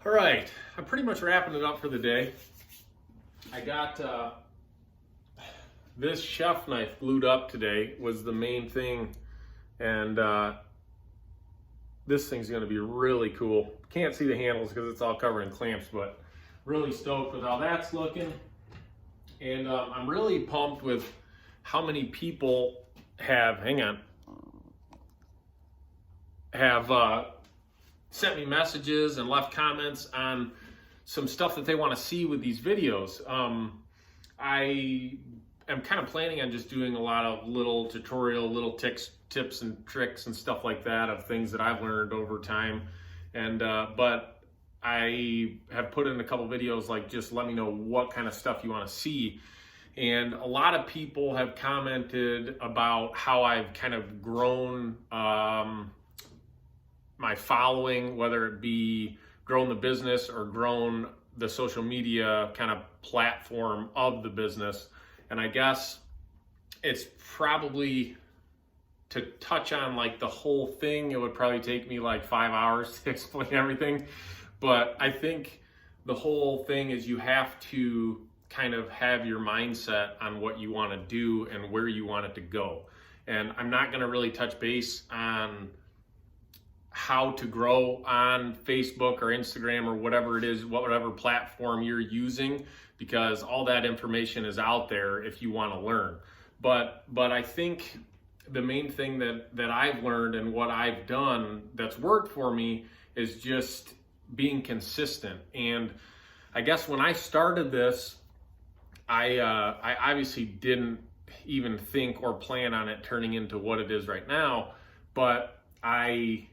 All right, I'm pretty much wrapping it up for the day. I got this chef knife glued up today was the main thing, and this thing's going to be really cool. Can't see the handles because it's all covered in clamps, but really stoked with how that's looking. And I'm really pumped with how many people have, sent me messages and left comments on some stuff that they want to see with these videos. I am kind of planning on just doing a lot of little tips and tricks and stuff like that of things that I've learned over time. And but I have put in a couple videos like just let me know what kind of stuff you want to see. And a lot of people have commented about how I've kind of grown my following, whether it be grown the business or grown the social media kind of platform of the business. And I guess it's probably, to touch on like the whole thing, it would probably take me like 5 hours to explain everything. But I think the whole thing is you have to kind of have your mindset on what you want to do and where you want it to go. And I'm not going to really touch base on how to grow on Facebook or Instagram or whatever it is, whatever platform you're using, because all that information is out there if you want to learn. But I think the main thing that I've learned and what I've done that's worked for me is just being consistent. And I guess when I started this, I obviously didn't even think or plan on it turning into what it is right now, but I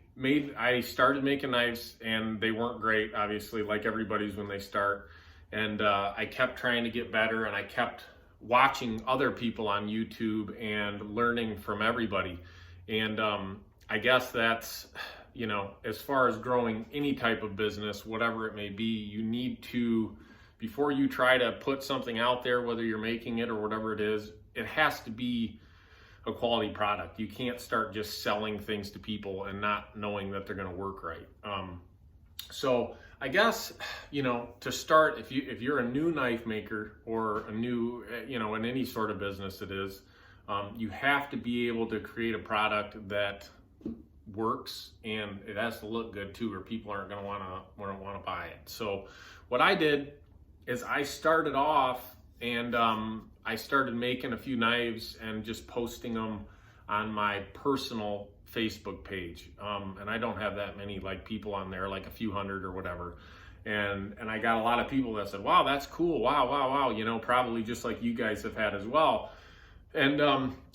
started making knives and they weren't great, obviously, like everybody's when they start. And I kept trying to get better, and I kept watching other people on YouTube and learning from everybody. And I guess that's, as far as growing any type of business, whatever it may be, you need to, before you try to put something out there, whether you're making it or whatever it is, it has to be a quality product. You can't start just selling things to people and not knowing that they're going to work right. So I guess, to start, if you're a new knife maker or a new, in any sort of business it is, you have to be able to create a product that works, and it has to look good too, or people aren't going to want to buy it. So what I did is I started off and I started making a few knives and just posting them on my personal Facebook page. And I don't have that many like people on there, like a few hundred or whatever. And I got a lot of people that said, wow, that's cool. Wow. Probably just like you guys have had as well. And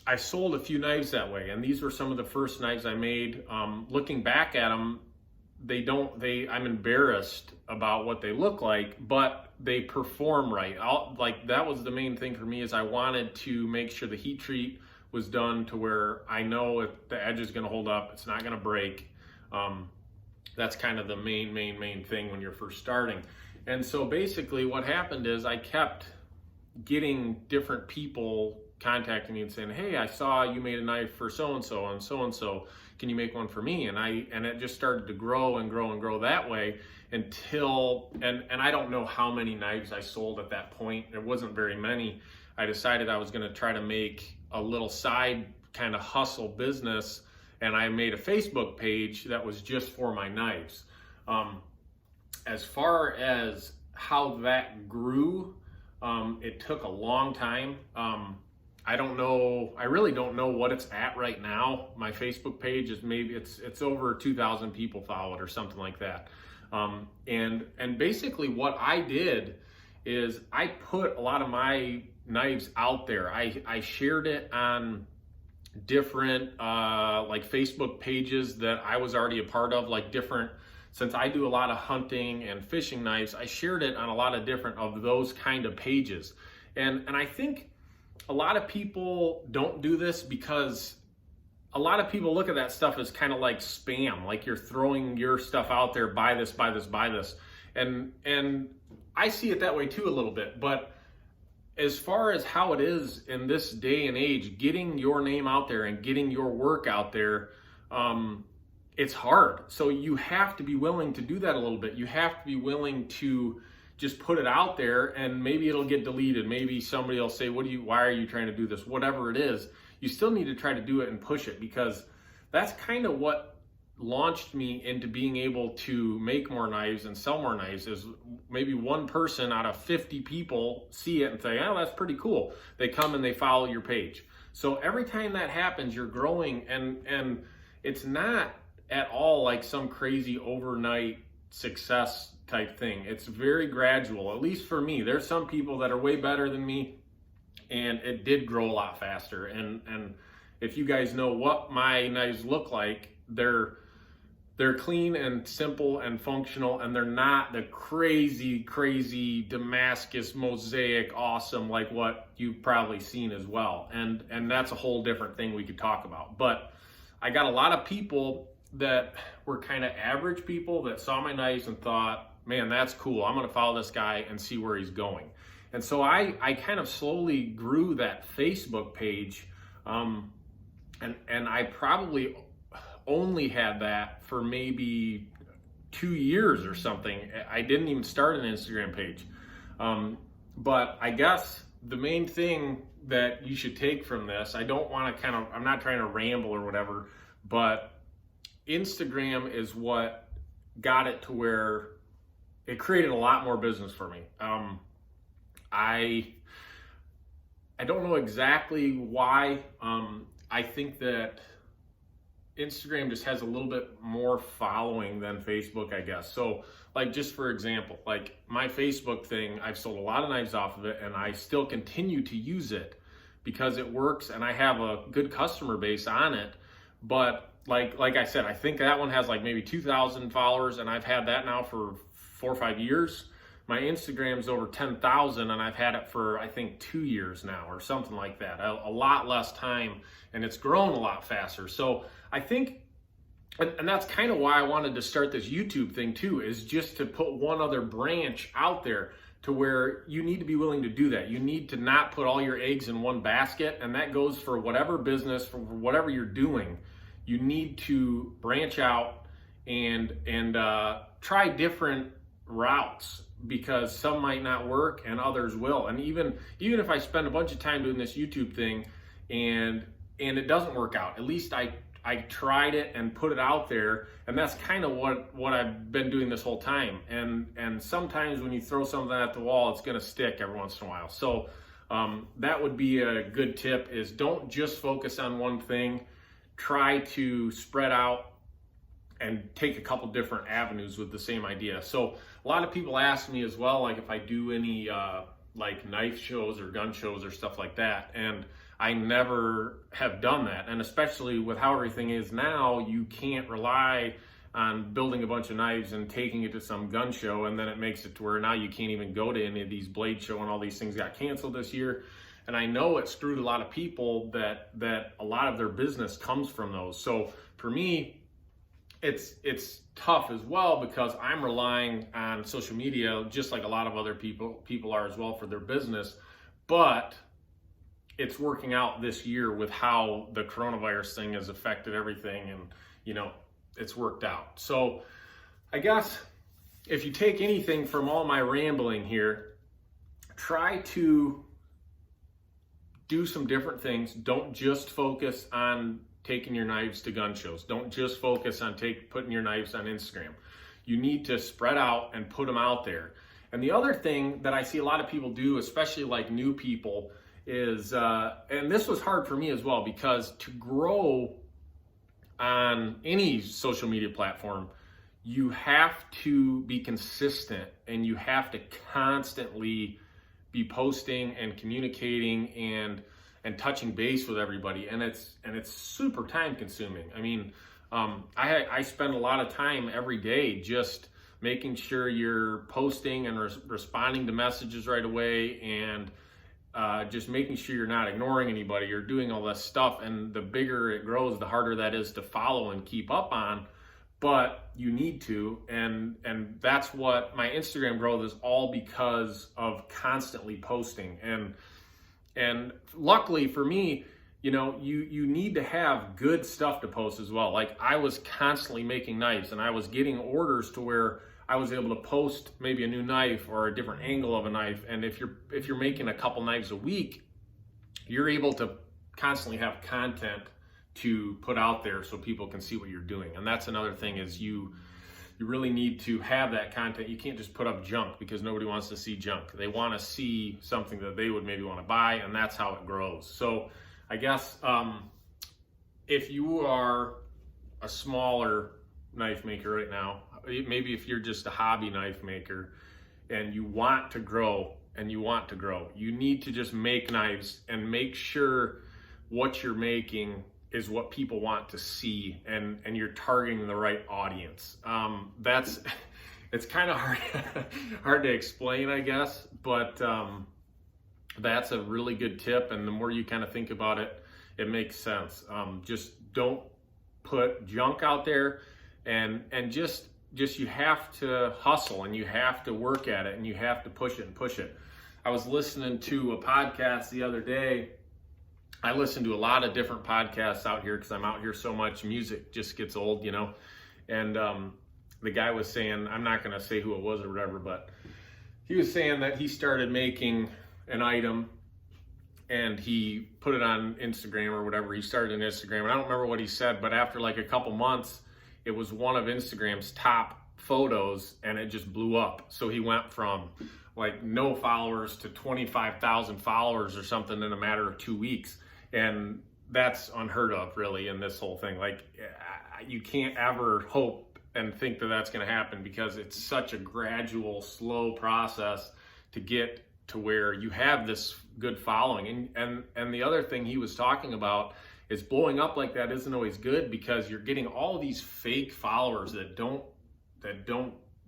I sold a few knives that way. And these were some of the first knives I made. Looking back at them, I'm embarrassed about what they look like, but they perform right. That was the main thing for me, is I wanted to make sure the heat treat was done to where I know if the edge is going to hold up, it's not going to break. That's kind of the main thing when you're first starting. And so basically what happened is I kept getting different people contacting me and saying, hey, I saw you made a knife for so-and-so and so-and-so. Can you make one for me? And it just started to grow and grow that way until, and I don't know how many knives I sold at that point. There wasn't very many. I decided I was going to try to make a little side kind of hustle business, and I made a Facebook page that was just for my knives. As far as how that grew, it took a long time. I really don't know what it's at right now. My Facebook page is it's over 2,000 people follow it or something like that. And basically what I did is I put a lot of my knives out there. I shared it on different like Facebook pages that I was already a part of, since I do a lot of hunting and fishing knives, I shared it on a lot of different of those kind of pages. And I think a lot of people don't do this because a lot of people look at that stuff as kind of like spam, like you're throwing your stuff out there, buy this. And I see it that way too a little bit. But as far as how it is in this day and age, getting your name out there and getting your work out there, it's hard. So you have to be willing to do that a little bit. You have to be willing to just put it out there, and maybe it'll get deleted. Maybe somebody will say, why are you trying to do this? Whatever it is, you still need to try to do it and push it, because that's kind of what launched me into being able to make more knives and sell more knives. Is maybe one person out of 50 people see it and say, oh, that's pretty cool. They come and they follow your page. So every time that happens, you're growing, and it's not at all like some crazy overnight success type thing. It's very gradual, at least for me. There's some people that are way better than me, and it did grow a lot faster. And if you guys know what my knives look like, they're clean and simple and functional, and they're not the crazy Damascus mosaic awesome like what you've probably seen as well. And that's a whole different thing we could talk about. But I got a lot of people that were kind of average people that saw my knives and thought, man, that's cool. I'm going to follow this guy and see where he's going. And so I kind of slowly grew that Facebook page. And I probably only had that for maybe 2 years or something. I didn't even start an Instagram page. But I guess the main thing that you should take from this, I'm not trying to ramble or whatever, but Instagram is what got it to where it created a lot more business for me. I don't know exactly why. I think that Instagram just has a little bit more following than Facebook, I guess. So like, just for example, like my Facebook thing, I've sold a lot of knives off of it, and I still continue to use it because it works and I have a good customer base on it. But like I said, I think that one has like maybe 2,000 followers, and I've had that now for 4 or 5 years. My Instagram's over 10,000, and I've had it for, I think, 2 years now or something like that. A lot less time, and it's grown a lot faster. So I think, and that's kind of why I wanted to start this YouTube thing too, is just to put one other branch out there to where you need to be willing to do that. You need to not put all your eggs in one basket, and that goes for whatever business, for whatever you're doing. You need to branch out and try different routes, because some might not work and others will. And even if I spend a bunch of time doing this YouTube thing and it doesn't work out, at least I tried it and put it out there, and that's kind of what I've been doing this whole time. And sometimes when you throw something at the wall, it's going to stick every once in a while. So that would be a good tip, is don't just focus on one thing. Try to spread out and take a couple different avenues with the same idea. So a lot of people ask me as well, like if I do any like knife shows or gun shows or stuff like that, and I never have done that. And especially with how everything is now, you can't rely on building a bunch of knives and taking it to some gun show, and then it makes it to where now you can't even go to any of these blade show, and all these things got canceled this year. And I know it screwed a lot of people that a lot of their business comes from those. So for me, it's tough as well, because I'm relying on social media just like a lot of other people are as well for their business. But it's working out this year with how the coronavirus thing has affected everything, and it's worked out. So I guess if you take anything from all my rambling here, try to do some different things. Don't just focus on taking your knives to gun shows. Don't just focus on putting your knives on Instagram. You need to spread out and put them out there. And the other thing that I see a lot of people do, especially like new people, is, and this was hard for me as well, because to grow on any social media platform, you have to be consistent, and you have to constantly be posting and communicating and touching base with everybody, and it's super time consuming. I mean, I spend a lot of time every day just making sure you're posting and responding to messages right away, and just making sure you're not ignoring anybody. You're doing all this stuff, and the bigger it grows, the harder that is to follow and keep up on. But you need to, and that's what my Instagram growth is all because of constantly posting. And luckily for me, you need to have good stuff to post as well. Like I was constantly making knives, and I was getting orders to where I was able to post maybe a new knife or a different angle of a knife. And if you're making a couple knives a week, you're able to constantly have content to put out there so people can see what you're doing. And that's another thing, is you really need to have that content. You can't just put up junk, because nobody wants to see junk. They want to see something that they would maybe want to buy, and that's how it grows. So I guess if you are a smaller knife maker right now, maybe if you're just a hobby knife maker and you want to grow, you need to just make knives and make sure what you're making is what people want to see, and you're targeting the right audience. It's kind of hard to explain, I guess, but that's a really good tip. And the more you kind of think about it, it makes sense. Just don't put junk out there, and just you have to hustle, and you have to work at it, and you have to push it. I was listening to a podcast the other day. I listen to a lot of different podcasts out here because I'm out here so much. Music just gets old, And the guy was saying, I'm not going to say who it was or whatever, but he was saying that he started making an item and he put it on Instagram or whatever. He started an Instagram, and I don't remember what he said, but after like a couple months, it was one of Instagram's top photos, and it just blew up. So he went from like no followers to 25,000 followers or something in a matter of 2 weeks. And that's unheard of, really, in this whole thing. Like, you can't ever hope and think that that's going to happen, because it's such a gradual, slow process to get to where you have this good following. And the other thing he was talking about is blowing up like that isn't always good, because you're getting all of these fake followers that don't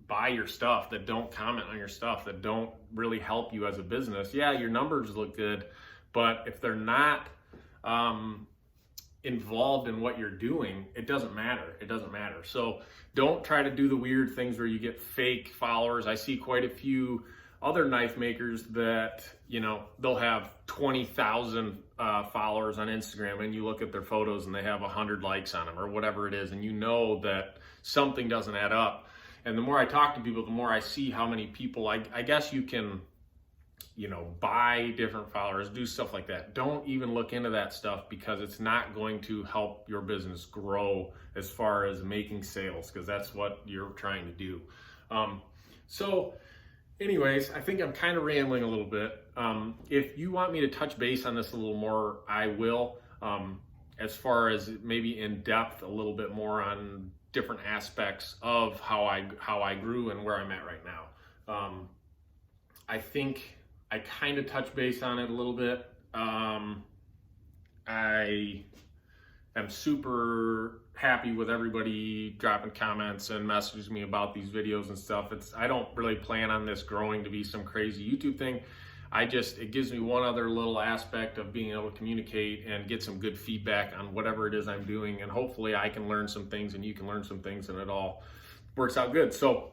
buy your stuff, that don't comment on your stuff, that don't really help you as a business. Yeah, your numbers look good, but if they're not involved in what you're doing, it doesn't matter. So don't try to do the weird things where you get fake followers. I see quite a few other knife makers that, they'll have 20,000 followers on Instagram, and you look at their photos and they have 100 likes on them or whatever it is, and you know that something doesn't add up. And the more I talk to people, the more I see how many people, I guess you can, buy different followers, do stuff like that. Don't even look into that stuff, because it's not going to help your business grow as far as making sales, because that's what you're trying to do. So anyways, I think I'm kind of rambling a little bit. If you want me to touch base on this a little more, I will, as far as maybe in depth a little bit more on different aspects of how I grew and where I'm at right now. I think I kind of touched base on it a little bit. I am super happy with everybody dropping comments and messaging me about these videos and stuff. I don't really plan on this growing to be some crazy YouTube thing. It gives me one other little aspect of being able to communicate and get some good feedback on whatever it is I'm doing. And hopefully I can learn some things and you can learn some things, and it all works out good. So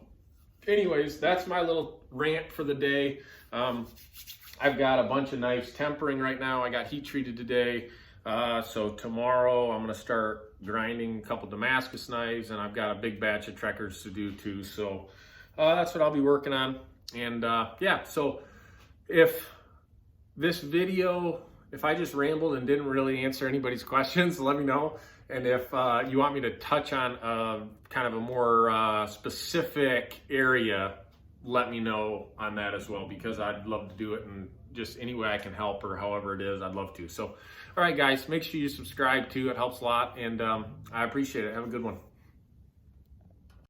anyways, that's my little rant for the day. I've got a bunch of knives tempering right now. I got heat treated today. So tomorrow I'm going to start grinding a couple Damascus knives, and I've got a big batch of Trekkers to do too. So that's what I'll be working on. And yeah, so if this video, if I just rambled and didn't really answer anybody's questions, let me know. And if you want me to touch on kind of a more specific area, let me know on that as well, because I'd love to do it, and just any way I can help or however it is, I'd love to. So, all right, guys, make sure you subscribe too. It helps a lot, and I appreciate it. Have a good one.